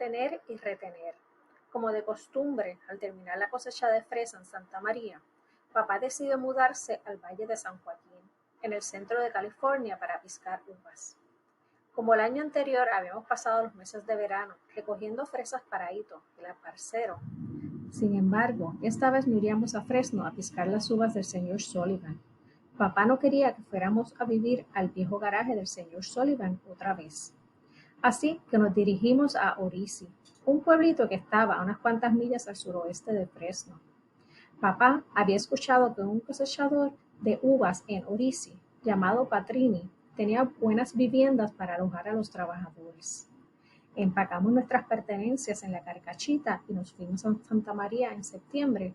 tener y retener. Como de costumbre, al terminar la cosecha de fresa en Santa María, papá decidió mudarse al Valle de San Joaquín, en el centro de California, para piscar uvas. Como el año anterior habíamos pasado los meses de verano recogiendo fresas para Ito, el parcero. Sin embargo, esta vez no iríamos a Fresno a piscar las uvas del señor Sullivan. Papá no quería que fuéramos a vivir al viejo garaje del señor Sullivan otra vez. Así que nos dirigimos a Orisi, un pueblito que estaba a unas cuantas millas al suroeste de Fresno. Papá había escuchado que un cosechador de uvas en Orisi, llamado Patrini, tenía buenas viviendas para alojar a los trabajadores. Empacamos nuestras pertenencias en la carcachita y nos fuimos a Santa María en septiembre,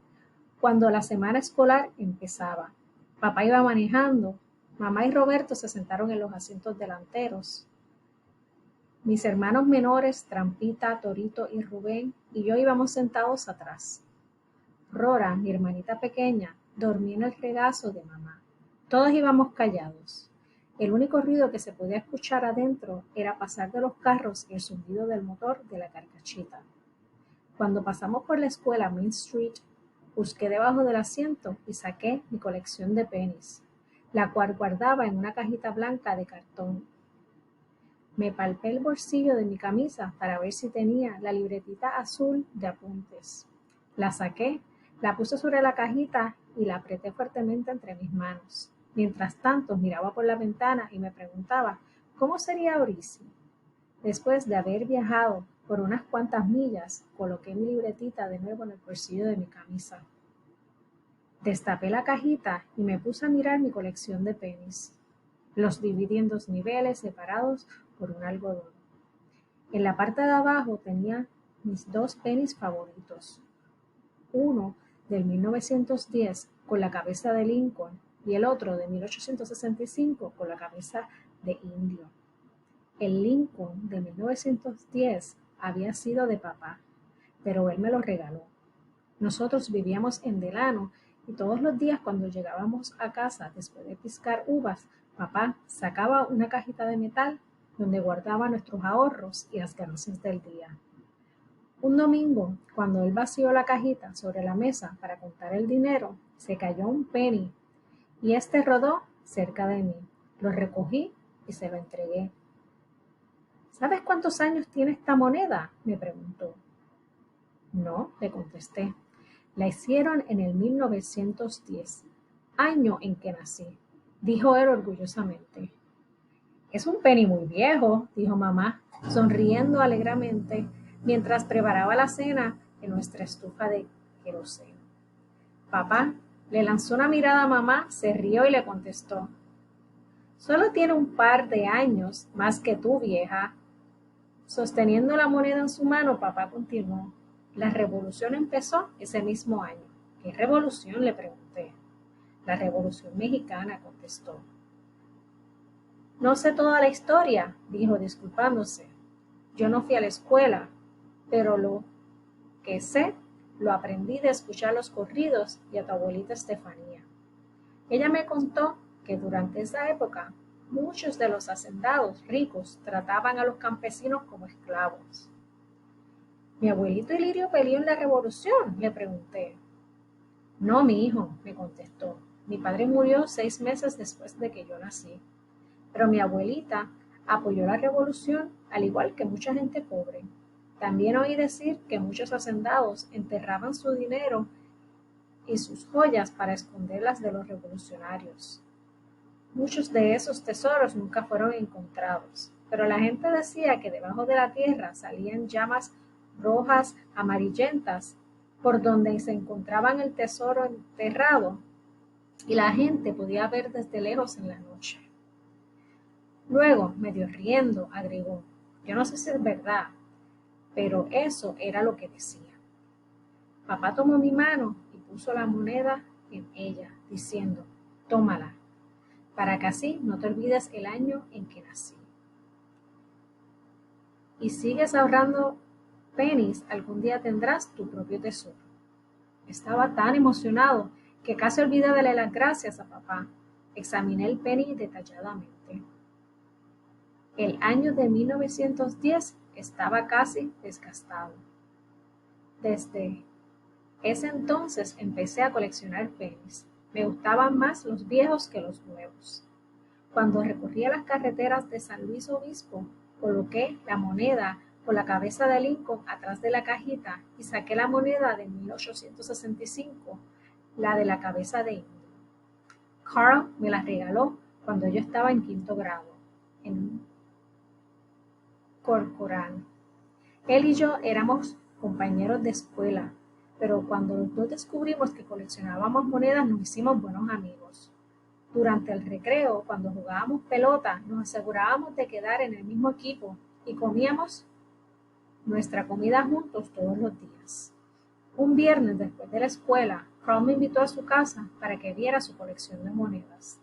cuando la semana escolar empezaba. Papá iba manejando, mamá y Roberto se sentaron en los asientos delanteros. Mis hermanos menores, Trampita, Torito y Rubén, y yo íbamos sentados atrás. Rora, mi hermanita pequeña, dormía en el regazo de mamá. Todos íbamos callados. El único ruido que se podía escuchar adentro era pasar de los carros y el zumbido del motor de la carcachita. Cuando pasamos por la escuela Main Street, busqué debajo del asiento y saqué mi colección de pennies, la cual guardaba en una cajita blanca de cartón. Me palpé el bolsillo de mi camisa para ver si tenía la libretita azul de apuntes. La saqué, la puse sobre la cajita y la apreté fuertemente entre mis manos. Mientras tanto, miraba por la ventana y me preguntaba, ¿cómo sería Orisi? Después de haber viajado por unas cuantas millas, coloqué mi libretita de nuevo en el bolsillo de mi camisa. Destapé la cajita y me puse a mirar mi colección de pennies. Los dividí en 2 niveles separados por un algodón. En la parte de abajo tenía mis 2 pennies favoritos. Uno del 1910 con la cabeza de Lincoln y el otro de 1865 con la cabeza de indio. El Lincoln de 1910 había sido de papá, pero él me lo regaló. Nosotros vivíamos en Delano y todos los días cuando llegábamos a casa después de piscar uvas, papá sacaba una cajita de metal donde guardaba nuestros ahorros y las ganancias del día. Un domingo, cuando él vació la cajita sobre la mesa para contar el dinero, se cayó un penny y este rodó cerca de mí. Lo recogí y se lo entregué. ¿Sabes cuántos años tiene esta moneda?, me preguntó. No, le contesté. La hicieron en el 1910, año en que nací, dijo él orgullosamente. Es un penny muy viejo, dijo mamá, sonriendo alegremente mientras preparaba la cena en nuestra estufa de queroseno. Papá le lanzó una mirada a mamá, se rió y le contestó. Solo tiene un par de años más que tú, vieja. Sosteniendo la moneda en su mano, papá continuó. La revolución empezó ese mismo año. ¿Qué revolución?, le pregunté. La Revolución Mexicana, contestó. No sé toda la historia, dijo disculpándose. Yo no fui a la escuela, pero lo que sé lo aprendí de escuchar los corridos y a tu abuelita Estefanía. Ella me contó que durante esa época muchos de los hacendados ricos trataban a los campesinos como esclavos. ¿Mi abuelito Ilirio peleó en la revolución?, le pregunté. No, mi hijo, me contestó. Mi padre murió 6 meses después de que yo nací. Pero mi abuelita apoyó la revolución al igual que mucha gente pobre. También oí decir que muchos hacendados enterraban su dinero y sus joyas para esconderlas de los revolucionarios. Muchos de esos tesoros nunca fueron encontrados, pero la gente decía que debajo de la tierra salían llamas rojas amarillentas por donde se encontraban el tesoro enterrado y la gente podía ver desde lejos en la noche. Luego, medio riendo, agregó, yo no sé si es verdad, pero eso era lo que decía. Papá tomó mi mano y puso la moneda en ella, diciendo, tómala, para que así no te olvides el año en que nací. Y sigues ahorrando pennies, algún día tendrás tu propio tesoro. Estaba tan emocionado que casi olvidé darle las gracias a papá. Examiné el penny detalladamente. El año de 1910 estaba casi desgastado. Desde ese entonces empecé a coleccionar pennies. Me gustaban más los viejos que los nuevos. Cuando recorría las carreteras de San Luis Obispo, coloqué la moneda con la cabeza de Lincoln atrás de la cajita y saqué la moneda de 1865, la de la cabeza de indio. Carl me la regaló cuando yo estaba en quinto grado, en Corcoran. Él y yo éramos compañeros de escuela, pero cuando los dos descubrimos que coleccionábamos monedas nos hicimos buenos amigos. Durante el recreo, cuando jugábamos pelota, nos asegurábamos de quedar en el mismo equipo y comíamos nuestra comida juntos todos los días. Un viernes después de la escuela, Carl me invitó a su casa para que viera su colección de monedas.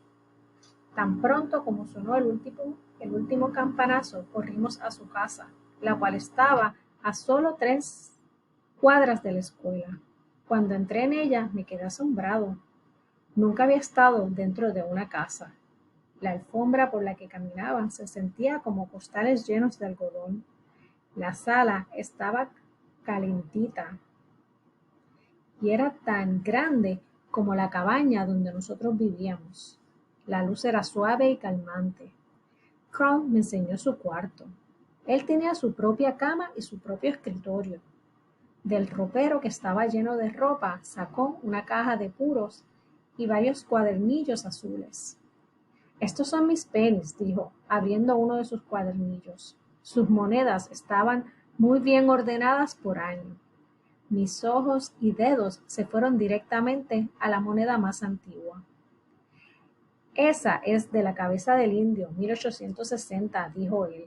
Tan pronto como sonó el último campanazo, corrimos a su casa, la cual estaba a solo 3 cuadras de la escuela. Cuando entré en ella, me quedé asombrado. Nunca había estado dentro de una casa. La alfombra por la que caminaban se sentía como costales llenos de algodón. La sala estaba calentita y era tan grande como la cabaña donde nosotros vivíamos. La luz era suave y calmante. Carl me enseñó su cuarto. Él tenía su propia cama y su propio escritorio. Del ropero que estaba lleno de ropa sacó una caja de puros y varios cuadernillos azules. Estos son mis pennies, dijo, abriendo uno de sus cuadernillos. Sus monedas estaban muy bien ordenadas por año. Mis ojos y dedos se fueron directamente a la moneda más antigua. Esa es de la cabeza del indio, 1860, dijo él.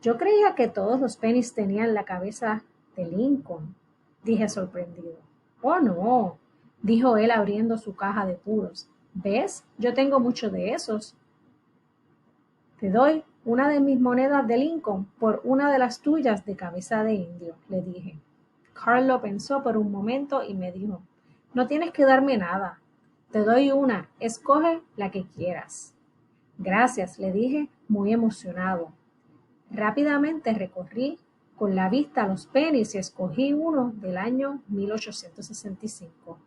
Yo creía que todos los pennies tenían la cabeza de Lincoln, dije sorprendido. Oh, no, dijo él abriendo su caja de puros. ¿Ves? Yo tengo mucho de esos. Te doy una de mis monedas de Lincoln por una de las tuyas de cabeza de indio, le dije. Carl lo pensó por un momento y me dijo, no tienes que darme nada. Te doy una, escoge la que quieras. Gracias, le dije, muy emocionado. Rápidamente recorrí con la vista los pennies y escogí uno del año 1865.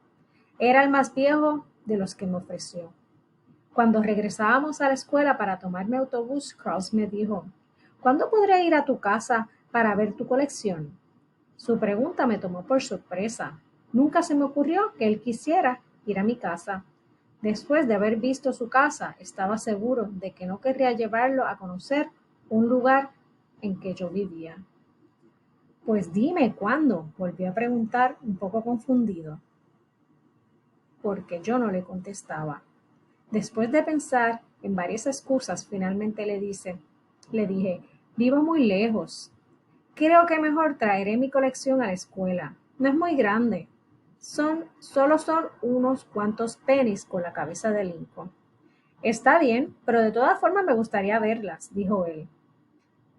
Era el más viejo de los que me ofreció. Cuando regresábamos a la escuela para tomar mi autobús, Carl me dijo, ¿cuándo podré ir a tu casa para ver tu colección? Su pregunta me tomó por sorpresa. Nunca se me ocurrió que él quisiera ir a mi casa. Después de haber visto su casa, estaba seguro de que no querría llevarlo a conocer un lugar en que yo vivía. Pues dime, ¿cuándo? Volvió a preguntar un poco confundido, porque yo no le contestaba. Después de pensar en varias excusas, finalmente le dije, vivo muy lejos. Creo que mejor traeré mi colección a la escuela. No es muy grande. Solo son unos cuantos pennies con la cabeza de Lincoln. Está bien, pero de todas formas me gustaría verlas, dijo él.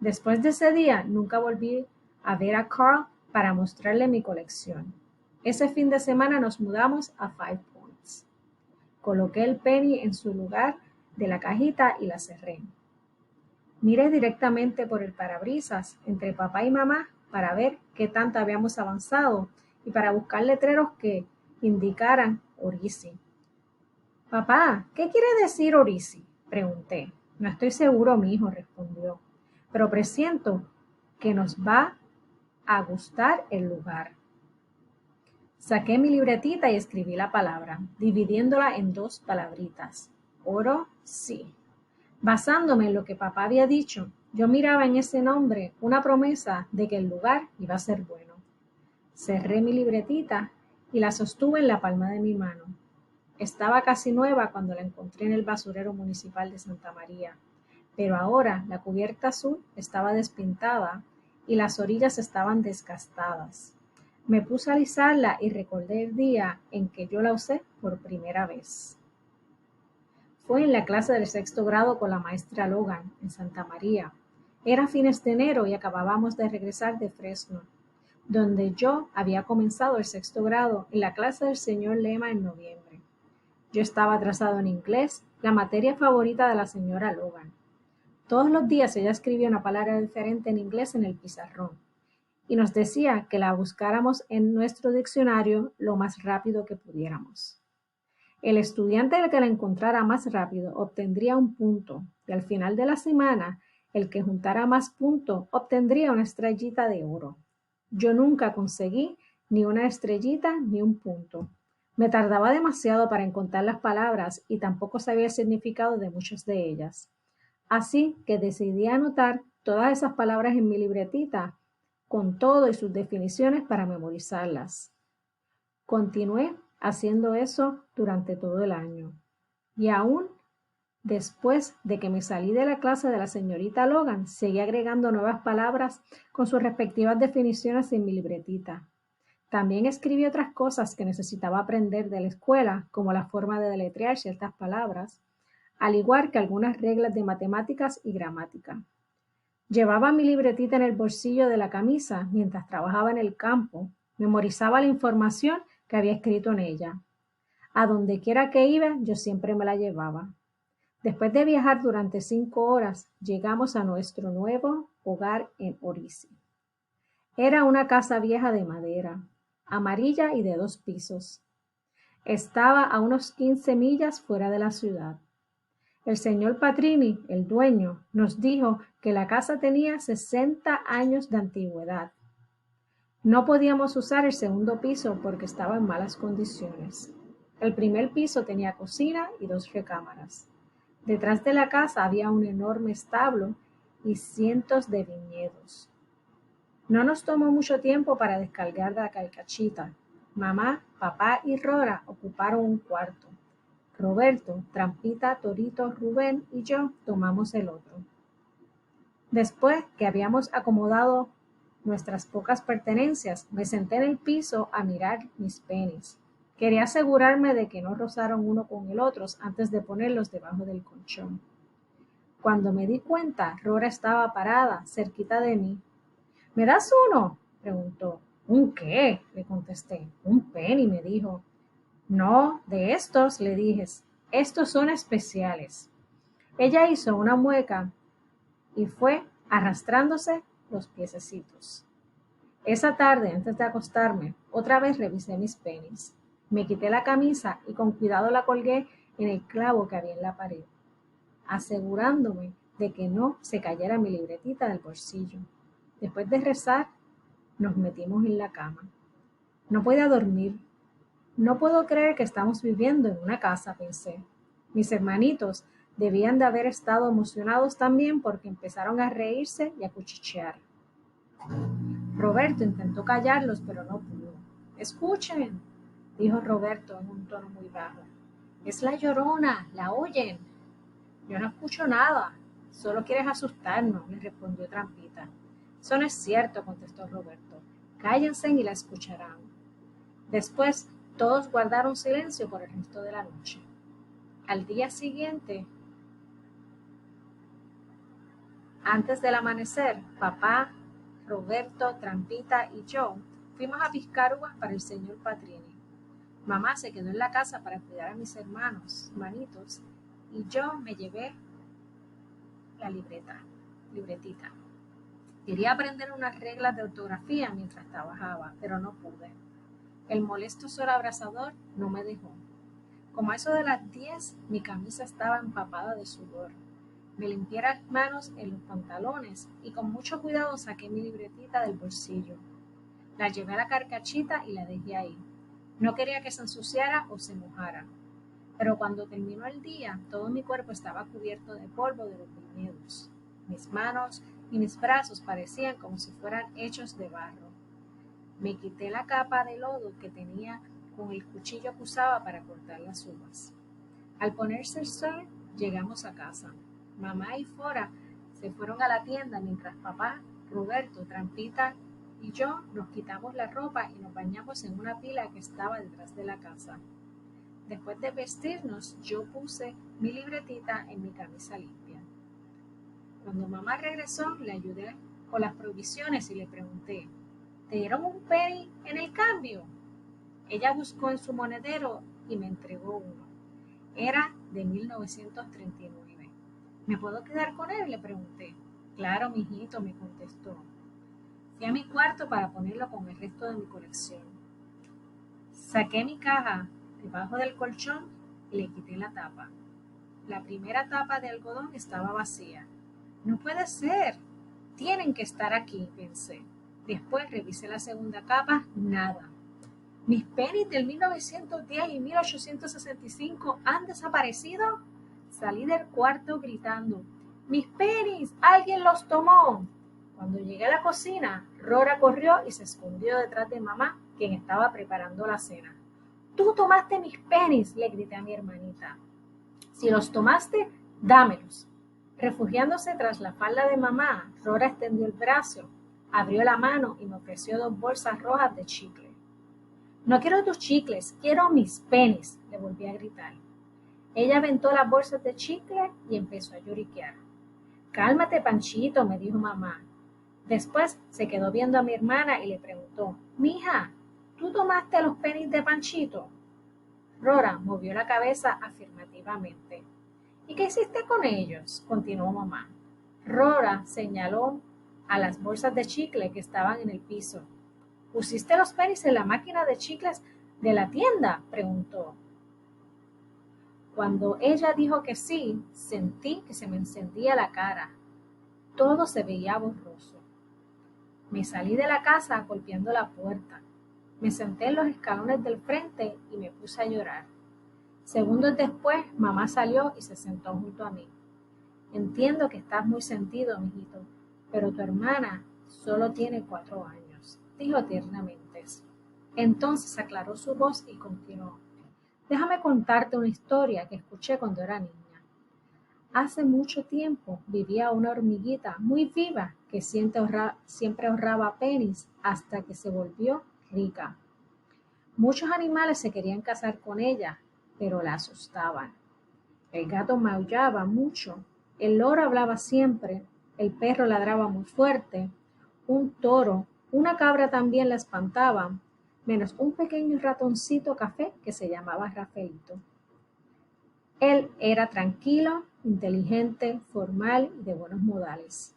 Después de ese día, nunca volví a ver a Carl para mostrarle mi colección. Ese fin de semana nos mudamos a Five Points. Coloqué el penny en su lugar de la cajita y la cerré. Miré directamente por el parabrisas entre papá y mamá para ver qué tanto habíamos avanzado y para buscar letreros que indicaran Orisi. Papá, ¿qué quiere decir Orisi? Pregunté. No estoy seguro, mi hijo, respondió, pero presiento que nos va a gustar el lugar. Saqué mi libretita y escribí la palabra, dividiéndola en 2 palabritas. Oro, sí. Basándome en lo que papá había dicho, yo miraba en ese nombre una promesa de que el lugar iba a ser bueno. Cerré mi libretita y la sostuve en la palma de mi mano. Estaba casi nueva cuando la encontré en el basurero municipal de Santa María, pero ahora la cubierta azul estaba despintada y las orillas estaban desgastadas. Me puse a alisarla y recordé el día en que yo la usé por primera vez. Fue en la clase del 6º grado con la maestra Logan, en Santa María. Era fines de enero y acabábamos de regresar de Fresno, donde yo había comenzado el 6º grado en la clase del señor Lema en noviembre. Yo estaba atrasado en inglés, la materia favorita de la señora Logan. Todos los días ella escribía una palabra diferente en inglés en el pizarrón y nos decía que la buscáramos en nuestro diccionario lo más rápido que pudiéramos. El estudiante que la encontrara más rápido obtendría un punto y al final de la semana el que juntara más puntos obtendría una estrellita de oro. Yo nunca conseguí ni una estrellita ni un punto. Me tardaba demasiado para encontrar las palabras y tampoco sabía el significado de muchas de ellas. Así que decidí anotar todas esas palabras en mi libretita con todo y sus definiciones para memorizarlas. Continué haciendo eso durante todo el año. Y aún después de que me salí de la clase de la señorita Logan, seguí agregando nuevas palabras con sus respectivas definiciones en mi libretita. También escribí otras cosas que necesitaba aprender de la escuela, como la forma de deletrear ciertas palabras, al igual que algunas reglas de matemáticas y gramática. Llevaba mi libretita en el bolsillo de la camisa mientras trabajaba en el campo, memorizaba la información que había escrito en ella. A donde quiera que iba, yo siempre me la llevaba. Después de viajar durante 5 horas, llegamos a nuestro nuevo hogar en Orisi. Era una casa vieja de madera, amarilla y de 2 pisos. Estaba a unos 15 millas fuera de la ciudad. El señor Patrini, el dueño, nos dijo que la casa tenía 60 años de antigüedad. No podíamos usar el segundo piso porque estaba en malas condiciones. El primer piso tenía cocina y 2 recámaras. Detrás de la casa había un enorme establo y cientos de viñedos. No nos tomó mucho tiempo para descargar la carcachita. Mamá, papá y Rora ocuparon un cuarto. Roberto, Trampita, Torito, Rubén y yo tomamos el otro. Después que habíamos acomodado nuestras pocas pertenencias, me senté en el piso a mirar mis pennies. Quería asegurarme de que no rozaron uno con el otro antes de ponerlos debajo del colchón. Cuando me di cuenta, Rora estaba parada cerquita de mí. ¿Me das uno?, preguntó. ¿Un qué?, le contesté. Un penny, me dijo. No, de estos, le dije. Estos son especiales. Ella hizo una mueca y fue arrastrándose los piececitos. Esa tarde, antes de acostarme, otra vez revisé mis pennies. Me quité la camisa y con cuidado la colgué en el clavo que había en la pared, asegurándome de que no se cayera mi libretita del bolsillo. Después de rezar, nos metimos en la cama. No podía dormir. No puedo creer que estamos viviendo en una casa, pensé. Mis hermanitos debían de haber estado emocionados también porque empezaron a reírse y a cuchichear. Roberto intentó callarlos, pero no pudo. Escuchen, dijo Roberto en un tono muy bajo. Es la Llorona, ¿la oyen? Yo no escucho nada, solo quieres asustarnos, le respondió Trampita. Eso no es cierto, contestó Roberto. Cállense y la escucharán. Después, todos guardaron silencio por el resto de la noche. Al día siguiente, antes del amanecer, papá, Roberto, Trampita y yo fuimos a piscar uvas para el señor Patrini. Mamá se quedó en la casa para cuidar a mis hermanitos, y yo me llevé la libretita. Quería aprender unas reglas de ortografía mientras trabajaba, pero no pude. El molesto sol abrasador no me dejó. Como a eso de las 10, mi camisa estaba empapada de sudor. Me limpié las manos en los pantalones y con mucho cuidado saqué mi libretita del bolsillo. La llevé a la carcachita y la dejé ahí. No quería que se ensuciara o se mojara. Pero cuando terminó el día, todo mi cuerpo estaba cubierto de polvo de los viñedos. Mis manos y mis brazos parecían como si fueran hechos de barro. Me quité la capa de lodo que tenía con el cuchillo que usaba para cortar las uvas. Al ponerse el sol, llegamos a casa. Mamá y Fora se fueron a la tienda mientras papá, Roberto, Trampita y yo nos quitamos la ropa y nos bañamos en una pila que estaba detrás de la casa. Después de vestirnos, yo puse mi libretita en mi camisa limpia. Cuando mamá regresó, le ayudé con las provisiones y le pregunté, ¿te dieron un penny en el cambio? Ella buscó en su monedero y me entregó uno. Era de 1939. ¿Me puedo quedar con él?, le pregunté. Claro, mijito, me contestó. Fui a mi cuarto para ponerlo con el resto de mi colección. Saqué mi caja debajo del colchón y le quité la tapa. La primera tapa de algodón estaba vacía. No puede ser. Tienen que estar aquí, pensé. Después revisé la segunda capa, nada. ¿Mis pennies del 1910 y 1865 han desaparecido? Salí del cuarto gritando, ¡mis pennies! ¡Alguien los tomó! Cuando llegué a la cocina, Rora corrió y se escondió detrás de mamá, quien estaba preparando la cena. ¡Tú tomaste mis pennies!, le grité a mi hermanita. Si los tomaste, dámelos. Refugiándose tras la falda de mamá, Rora extendió el brazo, abrió la mano y me ofreció 2 bolsas rojas de chicle. No quiero tus chicles, quiero mis pennies, le volví a gritar. Ella aventó las bolsas de chicle y empezó a lloriquear. Cálmate, Panchito, me dijo mamá. Después se quedó viendo a mi hermana y le preguntó, mija, ¿tú tomaste los pennies de Panchito? Rora movió la cabeza afirmativamente. ¿Y qué hiciste con ellos?, continuó mamá. Rora señaló a las bolsas de chicle que estaban en el piso. ¿Pusiste los pennies en la máquina de chicles de la tienda?, preguntó. Cuando ella dijo que sí, sentí que se me encendía la cara. Todo se veía borroso. Me salí de la casa golpeando la puerta. Me senté en los escalones del frente y me puse a llorar. Segundos después, mamá salió y se sentó junto a mí. Entiendo que estás muy sentido, mijito, pero tu hermana solo tiene 4 años, dijo tiernamente. Entonces aclaró su voz y continuó. Déjame contarte una historia que escuché cuando era niña. Hace mucho tiempo vivía una hormiguita muy viva que siempre ahorraba pennies hasta que se volvió rica. Muchos animales se querían casar con ella, pero la asustaban. El gato maullaba mucho, el loro hablaba siempre, el perro ladraba muy fuerte, un toro, una cabra también la espantaban, menos un pequeño ratoncito café que se llamaba Rafaelito. Él era tranquilo, inteligente, formal y de buenos modales.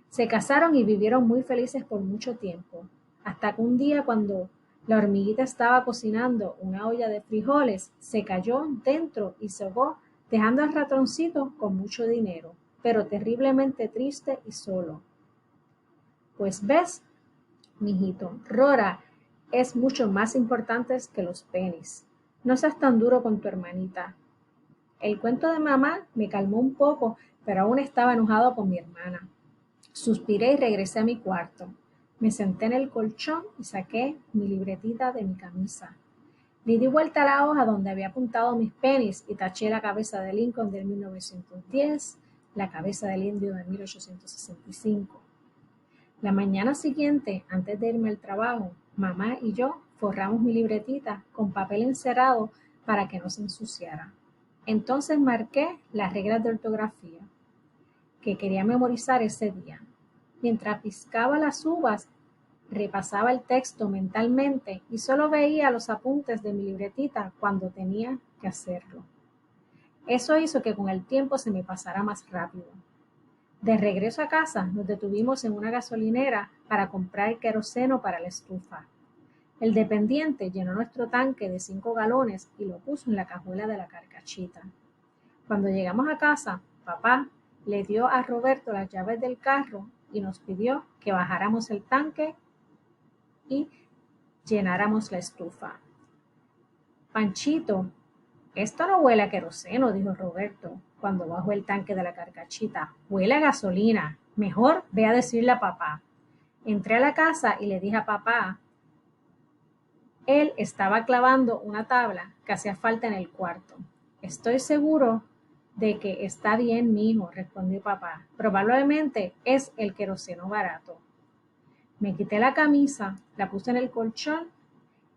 Se casaron y vivieron muy felices por mucho tiempo, hasta que un día cuando la hormiguita estaba cocinando una olla de frijoles, se cayó dentro y se ahogó, dejando al ratoncito con mucho dinero, pero terriblemente triste y solo. Pues ves, mijito, Rora es mucho más importante que los pennies. No seas tan duro con tu hermanita. El cuento de mamá me calmó un poco, pero aún estaba enojado con mi hermana. Suspiré y regresé a mi cuarto. Me senté en el colchón y saqué mi libretita de mi camisa. Le di vuelta a la hoja donde había apuntado mis pennies y taché la cabeza de Lincoln del 1910, la cabeza del indio de 1865. La mañana siguiente, antes de irme al trabajo, mamá y yo forramos mi libretita con papel encerado para que no se ensuciara. Entonces marqué las reglas de ortografía que quería memorizar ese día. Mientras piscaba las uvas, repasaba el texto mentalmente y solo veía los apuntes de mi libretita cuando tenía que hacerlo. Eso hizo que con el tiempo se me pasara más rápido. De regreso a casa, nos detuvimos en una gasolinera para comprar queroseno para la estufa. El dependiente llenó nuestro tanque de 5 galones y lo puso en la cajuela de la carcachita. Cuando llegamos a casa, papá le dio a Roberto las llaves del carro y nos pidió que bajáramos el tanque y llenáramos la estufa. Panchito, esto no huele a queroseno, dijo Roberto cuando bajó el tanque de la carcachita. Huele a gasolina. Mejor ve a decirle a papá. Entré a la casa y le dije a papá. Él estaba clavando una tabla que hacía falta en el cuarto. Estoy seguro de que está bien, mijo, respondió papá. Probablemente es el queroseno barato. Me quité la camisa, la puse en el colchón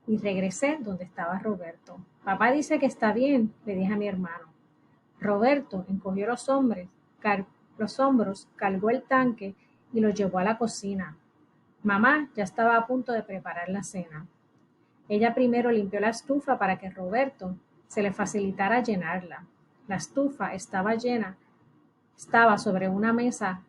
y regresé donde estaba Roberto. Papá dice que está bien, le dije a mi hermano. Roberto encogió los hombros, cargó el tanque y lo llevó a la cocina. Mamá ya estaba a punto de preparar la cena. Ella primero limpió la estufa para que Roberto se le facilitara llenarla. La estufa estaba llena estaba sobre una mesa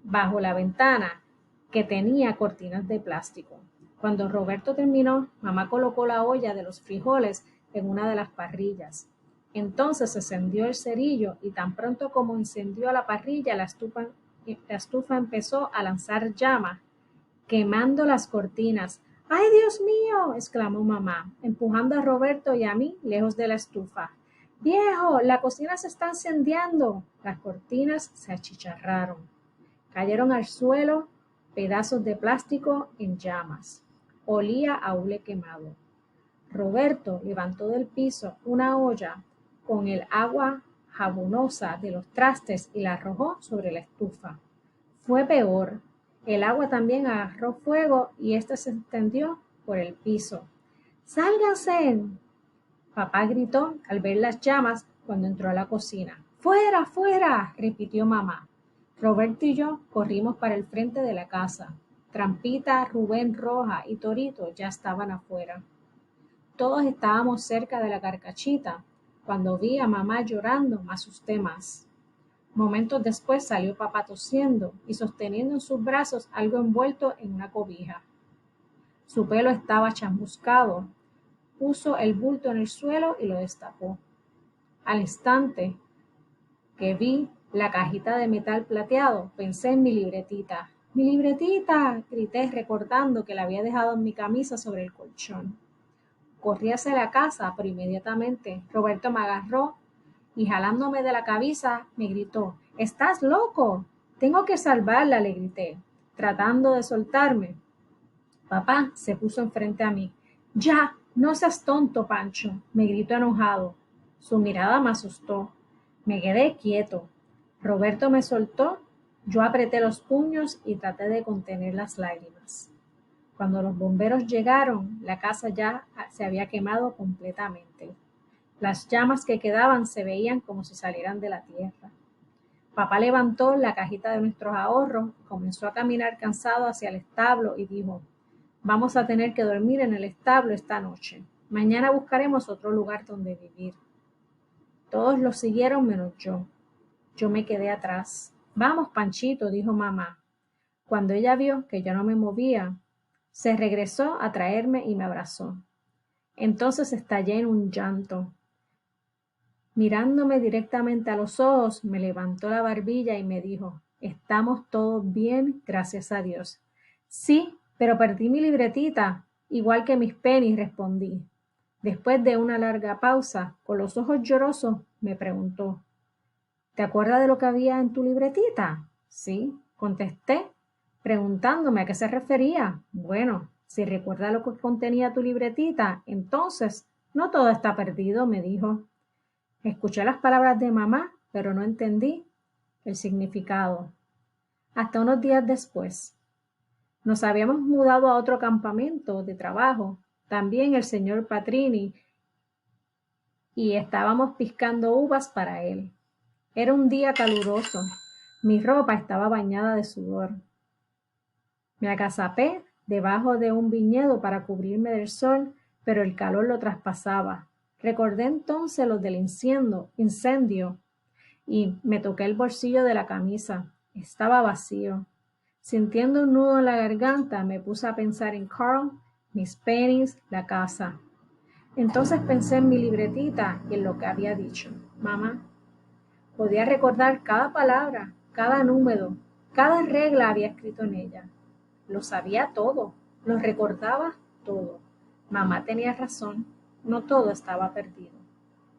bajo la ventana que tenía cortinas de plástico. Cuando Roberto terminó, mamá colocó la olla de los frijoles en una de las parrillas. Entonces se encendió el cerillo y tan pronto como encendió la parrilla, la estufa empezó a lanzar llamas, quemando las cortinas. ¡Ay, Dios mío! Exclamó mamá, empujando a Roberto y a mí lejos de la estufa. ¡Viejo! La cocina se está incendiando. Las cortinas se achicharraron. Cayeron al suelo pedazos de plástico en llamas. Olía a hule quemado. Roberto levantó del piso una olla con el agua jabonosa de los trastes y la arrojó sobre la estufa. Fue peor. El agua también agarró fuego y éste se extendió por el piso. ¡Sálganse! Papá gritó al ver las llamas cuando entró a la cocina. ¡Fuera, fuera! Repitió mamá. Roberto y yo corrimos para el frente de la casa. Trampita, Rubén, Roja y Torito ya estaban afuera. Todos estábamos cerca de la carcachita. Cuando vi a mamá llorando, me asusté más. Momentos después salió papá tosiendo y sosteniendo en sus brazos algo envuelto en una cobija. Su pelo estaba chamuscado. Puso el bulto en el suelo y lo destapó. Al instante que vi la cajita de metal plateado, pensé en mi libretita. ¡Mi libretita! Grité recordando que la había dejado en mi camisa sobre el colchón. Corrí hacia la casa, pero inmediatamente Roberto me agarró y jalándome de la cabeza me gritó, ¿estás loco? Tengo que salvarla, le grité, tratando de soltarme. Papá se puso enfrente a mí. Ya, no seas tonto, Pancho, me gritó enojado. Su mirada me asustó. Me quedé quieto. Roberto me soltó, yo apreté los puños y traté de contener las lágrimas. Cuando los bomberos llegaron, la casa ya se había quemado completamente. Las llamas que quedaban se veían como si salieran de la tierra. Papá levantó la cajita de nuestros ahorros, comenzó a caminar cansado hacia el establo y dijo, vamos a tener que dormir en el establo esta noche. Mañana buscaremos otro lugar donde vivir. Todos lo siguieron menos yo. Yo me quedé atrás. Vamos, Panchito, dijo mamá. Cuando ella vio que yo no me movía, se regresó a traerme y me abrazó. Entonces estallé en un llanto. Mirándome directamente a los ojos, me levantó la barbilla y me dijo, estamos todos bien, gracias a Dios. Sí, pero perdí mi libretita, igual que mis pennies, respondí. Después de una larga pausa, con los ojos llorosos, me preguntó, ¿te acuerdas de lo que había en tu libretita? Sí, contesté, preguntándome a qué se refería. Bueno, si recuerda lo que contenía tu libretita, entonces no todo está perdido, me dijo. Escuché las palabras de mamá, pero no entendí el significado. Hasta unos días después. Nos habíamos mudado a otro campamento de trabajo, también el señor Patrini, y estábamos piscando uvas para él. Era un día caluroso. Mi ropa estaba bañada de sudor. Me agazapé debajo de un viñedo para cubrirme del sol, pero el calor lo traspasaba. Recordé entonces lo del incendio y me toqué el bolsillo de la camisa. Estaba vacío. Sintiendo un nudo en la garganta, me puse a pensar en Carl, mis pennies, la casa. Entonces pensé en mi libretita y en lo que había dicho. Mamá, podía recordar cada palabra, cada número, cada regla había escrito en ella. Lo sabía todo, lo recordaba todo. Mamá tenía razón, no todo estaba perdido.